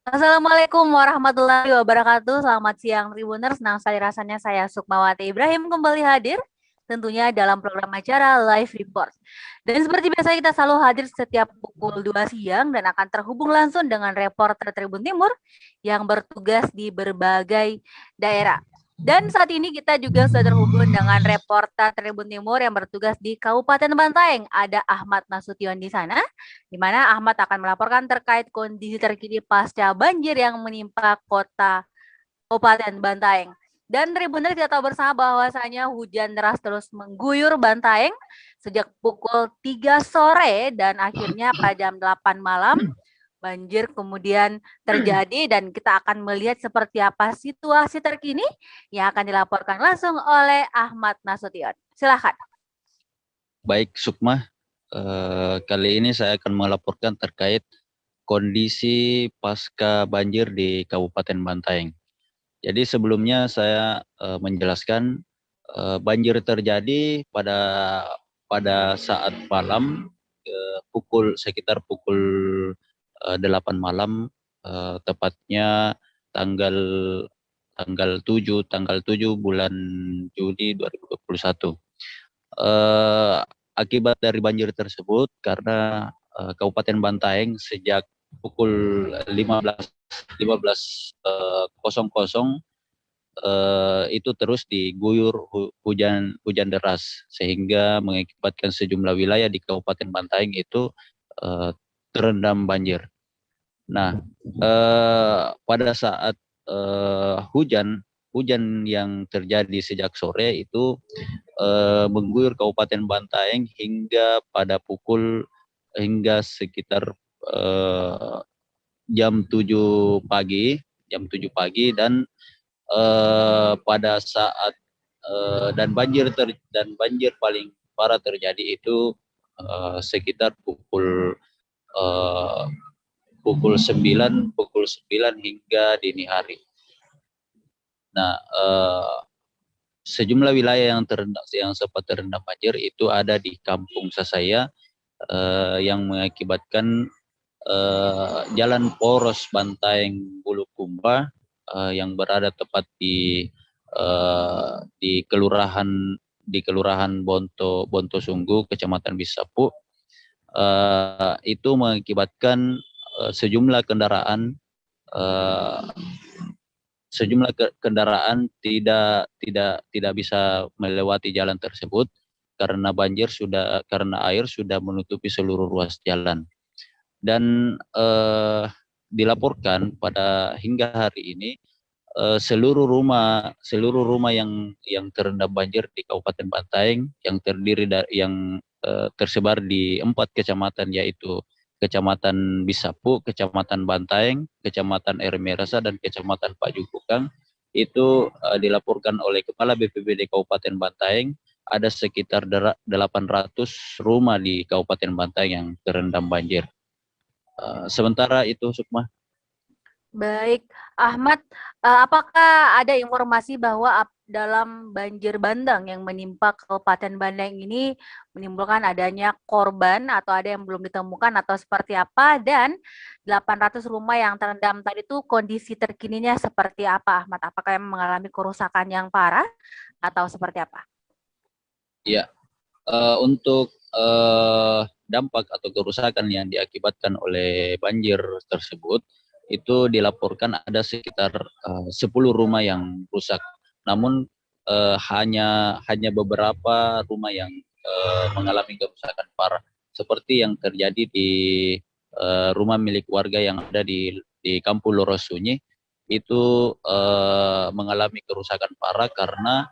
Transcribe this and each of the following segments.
Assalamualaikum warahmatullahi wabarakatuh. Selamat siang Tribuners. Senang sekali rasanya saya Sukmawati Ibrahim kembali hadir tentunya dalam program acara Live Report. Dan seperti biasa kita selalu hadir setiap pukul 2 siang dan akan terhubung langsung dengan reporter Tribun Timur yang bertugas di berbagai daerah. Dan saat ini kita juga sudah terhubung dengan reporter Tribun Timur yang bertugas di Kabupaten Bantaeng. Ada Ahmad Nasution di sana, di mana Ahmad akan melaporkan terkait kondisi terkini pasca banjir yang menimpa kota Kabupaten Bantaeng. Dan Tribuners kita tahu bersama bahwasanya hujan deras terus mengguyur Bantaeng sejak pukul 3 sore dan akhirnya pada jam 8 malam banjir kemudian terjadi dan kita akan melihat seperti apa situasi terkini yang akan dilaporkan langsung oleh Ahmad Nasution. Silakan. Baik, Sukma. Kali ini saya akan melaporkan terkait kondisi pasca banjir di Kabupaten Bantaeng. Jadi sebelumnya saya menjelaskan banjir terjadi pada saat malam sekitar pukul 8 malam, tepatnya tanggal tanggal 7 bulan Juni 2021. Eh, Akibat dari banjir tersebut karena Kabupaten Bantaeng sejak pukul 15.00 itu terus diguyur hujan deras sehingga mengakibatkan sejumlah wilayah di Kabupaten Bantaeng itu eh, terendam banjir. Nah, pada saat hujan hujan yang terjadi sejak sore itu mengguyur Kabupaten Bantaeng hingga sekitar eh, jam 7 pagi dan pada saat dan banjir paling parah terjadi itu sekitar eh, pukul 9 hingga dini hari. Nah, sejumlah wilayah yang sempat terendam banjir itu ada di Kampung Sasaya yang mengakibatkan Jalan Poros Bantaeng Bulukumba yang berada tepat di Kelurahan Bonto Sunggu, Kecamatan Bisapu, itu mengakibatkan sejumlah kendaraan uh, tidak bisa melewati jalan tersebut karena air sudah menutupi seluruh ruas jalan. Dan dilaporkan pada hingga hari ini seluruh rumah yang terendam banjir di Kabupaten Bantaeng yang tersebar di 4 kecamatan, yaitu Kecamatan Bisapu, Kecamatan Bantaeng, Kecamatan Air Merasa, dan Kecamatan Pajukukang, itu dilaporkan oleh Kepala BPBD Kabupaten Bantaeng ada sekitar 800 rumah di Kabupaten Bantaeng yang terendam banjir. Sementara itu, Sukma. Baik, Ahmad, apakah ada informasi bahwa dalam banjir bandang yang menimpa Kabupaten Bandang ini menimbulkan adanya korban atau ada yang belum ditemukan atau seperti apa? Dan 800 rumah yang terendam tadi itu kondisi terkininya seperti apa, Ahmad? Apakah yang mengalami kerusakan yang parah atau seperti apa? Ya, untuk dampak atau kerusakan yang diakibatkan oleh banjir tersebut, itu dilaporkan ada sekitar 10 rumah yang rusak. Namun hanya beberapa rumah yang mengalami kerusakan parah, seperti yang terjadi di rumah milik warga yang ada di Kampung Lorosunyi, itu mengalami kerusakan parah karena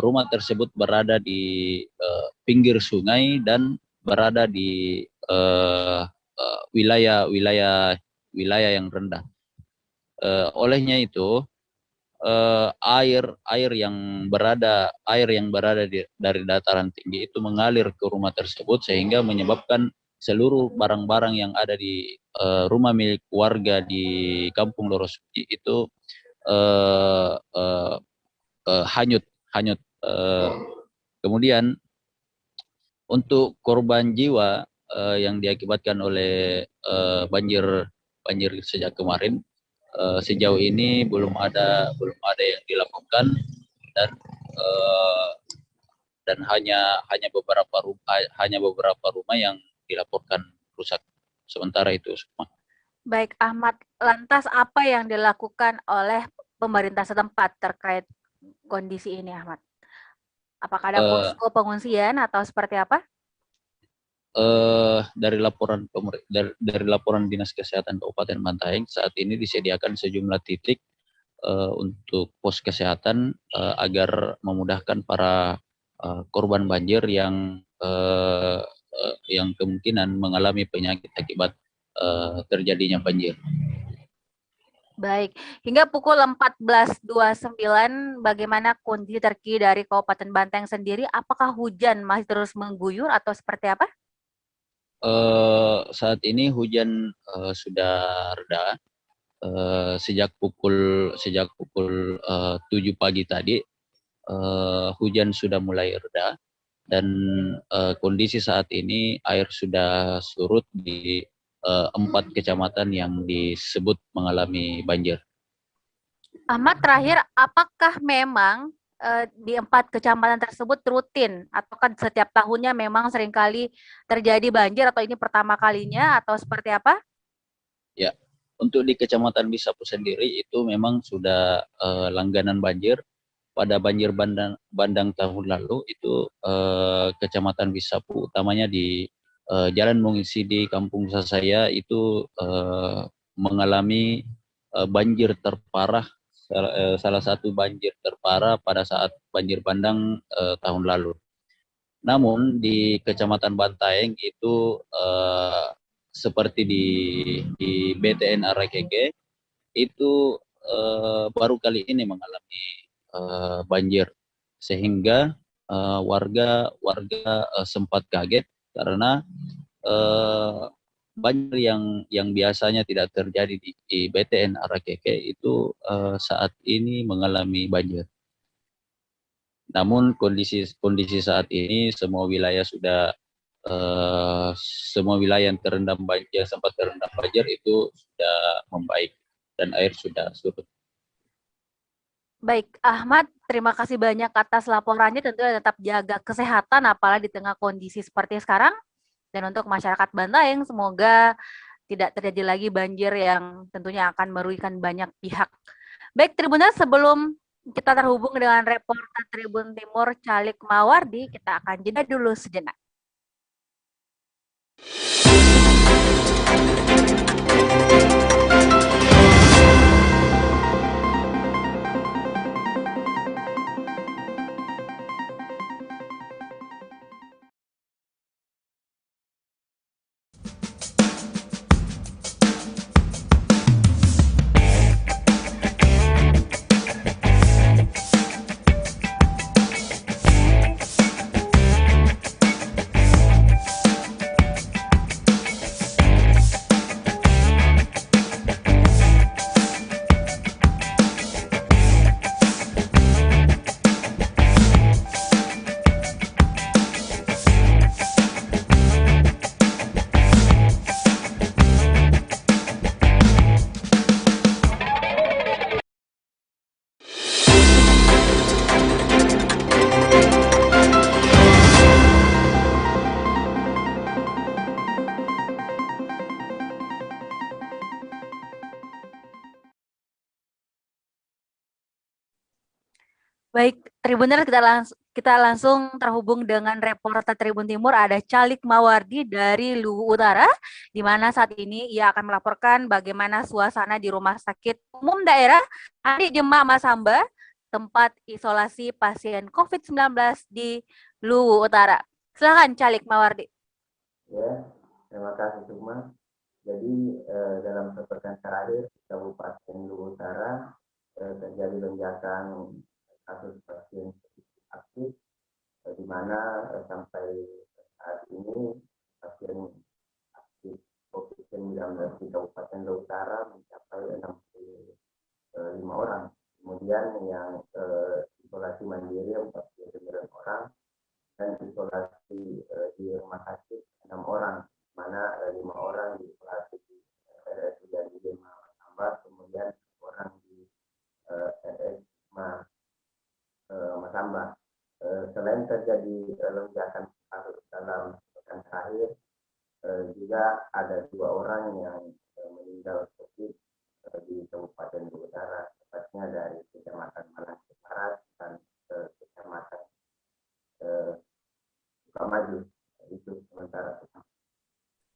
rumah tersebut berada di pinggir sungai dan berada di wilayah yang rendah. Olehnya itu air yang berada dari dataran tinggi itu mengalir ke rumah tersebut sehingga menyebabkan seluruh barang-barang yang ada di rumah milik warga di Kampung Lorosuci itu uh, uh, hanyut hanyut. Kemudian untuk korban jiwa yang diakibatkan oleh banjir sejak kemarin, sejauh ini belum ada yang dilakukan, dan uh, dan hanya beberapa rumah yang dilaporkan rusak sementara itu semua. Baik, Ahmad. Lantas apa yang dilakukan oleh pemerintah setempat terkait kondisi ini, Ahmad? Apakah ada Uh, posko pengungsian atau seperti apa? dari laporan Dinas Kesehatan Kabupaten Bantaeng, saat ini disediakan sejumlah titik untuk pos kesehatan agar memudahkan para korban banjir yang kemungkinan mengalami penyakit akibat terjadinya banjir. Baik, hingga pukul 14.29, bagaimana kondisi terkini dari Kabupaten Banteng sendiri? Apakah hujan masih terus mengguyur atau seperti apa? Saat ini hujan sudah reda. Sejak pukul 7 pagi tadi, hujan sudah mulai reda, dan kondisi saat ini air sudah surut di 4 kecamatan yang disebut mengalami banjir. Ahmad, terakhir, apakah memang di 4 kecamatan tersebut rutin atau kan setiap tahunnya memang seringkali terjadi banjir atau ini pertama kalinya atau seperti apa? Ya, untuk di Kecamatan Bisapu sendiri itu memang sudah langganan banjir. Pada banjir bandang tahun lalu itu Kecamatan Bisapu, utamanya di Jalan Mengisi di kampung saya itu mengalami banjir terparah, salah satu banjir terparah pada saat banjir bandang tahun lalu. Namun di Kecamatan Bantaeng itu seperti di BTN Arakeke itu baru kali ini mengalami banjir, sehingga warga sempat kaget karena uh, banjir yang biasanya tidak terjadi di BTN Arakeke itu saat ini mengalami banjir. Namun kondisi saat ini semua wilayah yang terendam banjir, sempat terendam banjir itu sudah membaik dan air sudah surut. Baik, Ahmad, terima kasih banyak atas laporannya. Tentunya tetap jaga kesehatan, apalagi di tengah kondisi seperti sekarang. Dan untuk masyarakat Bantaeng, semoga tidak terjadi lagi banjir yang tentunya akan merugikan banyak pihak. Baik, Tribuners, sebelum kita terhubung dengan reporter Tribun Timur Calik Mawardi, kita akan jeda dulu sejenak. Baik, Tribuners, kita langsung terhubung dengan reporter Tribun Timur, ada Calik Mawardi dari Luwu Utara, di mana saat ini ia akan melaporkan bagaimana suasana di Rumah Sakit Umum Daerah Adi Jema Masamba, tempat isolasi pasien COVID-19 di Luwu Utara. Silakan, Calik Mawardi. Ya, terima kasih Sukma. Jadi dalam sepekan terakhir Kabupaten Luwu Utara terjadi lonjakan kasus pasien aktif, di mana sampai saat ini pasien aktif COVID-19 di Kabupaten Luwu Utara mencapai 65 orang. Kemudian yang isolasi mandiri 49 orang dan isolasi di rumah sakit 6 orang, mana 5 orang diisolasi di RSUD Jema Tambah, kemudian terjadi lonjakan kasus dalam pekan terakhir. Juga ada 2 orang yang meninggal COVID di Kabupaten Luwu Utara, tepatnya dari Kecamatan Malang Barat dan Kecamatan Sukamaju. Itu sementara.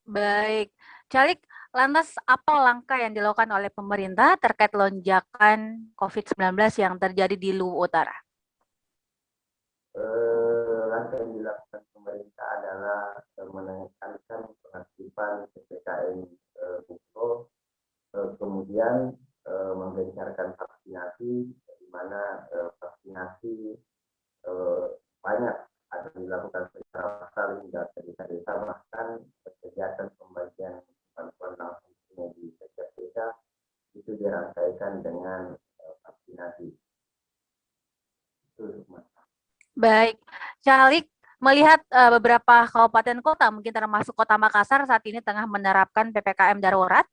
Baik, Calik, lantas apa langkah yang dilakukan oleh pemerintah terkait lonjakan COVID-19 yang terjadi di Luwu Utara? Langkah yang dilakukan pemerintah adalah menekankan pengaktifan PPKM Mikro, kemudian menggencarkan vaksinasi, di mana vaksinasi banyak ada dilakukan secara massal hingga ke desa-desa, bahkan kegiatan pembagian bantuan langsung tunai di setiap desa itu dirangkaikan dengan vaksinasi. Itu Mas. Baik, Calik, melihat beberapa kabupaten kota, mungkin termasuk Kota Makassar saat ini tengah menerapkan PPKM darurat,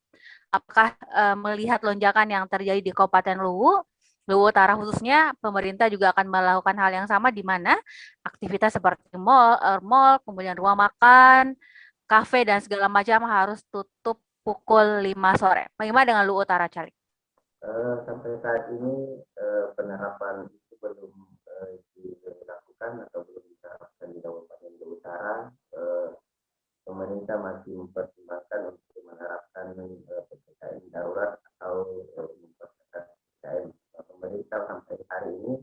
apakah melihat lonjakan yang terjadi di Kabupaten Luwu Utara khususnya, pemerintah juga akan melakukan hal yang sama di mana aktivitas seperti mall, kemudian rumah makan, kafe dan segala macam harus tutup pukul 5 sore. Bagaimana dengan Luwu Utara, Calik? Sampai saat ini penerapan itu belum dilakukan atau belum diterapkan di Kabupaten Luwu Utara. Pemerintah masih mempertimbangkan untuk menerapkan PPKM darurat atau memperketat PPKM. Pemerintah sampai hari ini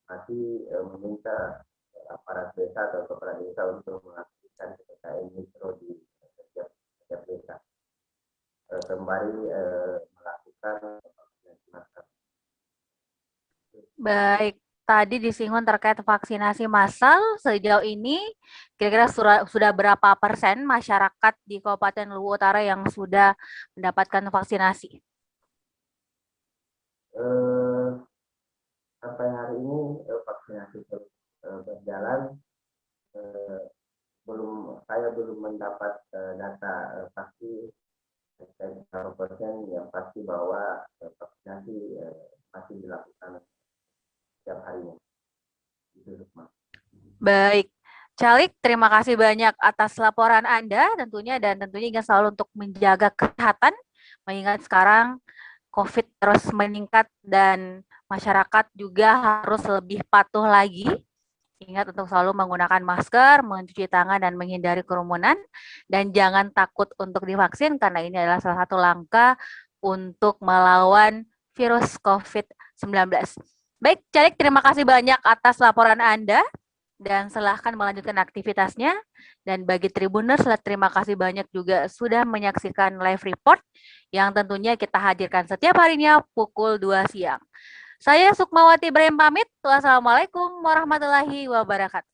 masih meminta aparat desa atau kepala desa untuk mengaktifkan PPKM mikro di setiap desa, sembari melakukan vaksinasi massal. Baik, tadi disinggung terkait vaksinasi massal. Sejauh ini, kira-kira sudah berapa persen masyarakat di Kabupaten Luwu Utara yang sudah mendapatkan vaksinasi? Sampai hari ini vaksinasi terus berjalan. Saya belum mendapat data pasti berapa persen, yang pasti bahwa vaksinasi masih dilakukan setiap harinya. Itu Mas. Baik, Calik, terima kasih banyak atas laporan Anda tentunya, dan tentunya ingin selalu untuk menjaga kesehatan, mengingat sekarang COVID terus meningkat dan masyarakat juga harus lebih patuh lagi. Ingat untuk selalu menggunakan masker, mencuci tangan, dan menghindari kerumunan. Dan jangan takut untuk divaksin, karena ini adalah salah satu langkah untuk melawan virus COVID-19. Baik, Calik, terima kasih banyak atas laporan Anda. Dan silahkan melanjutkan aktivitasnya. Dan bagi Tribuners, terima kasih banyak juga sudah menyaksikan live report yang tentunya kita hadirkan setiap harinya pukul 2 siang. Saya Sukmawati Ibrahim pamit. Wassalamualaikum warahmatullahi wabarakatuh.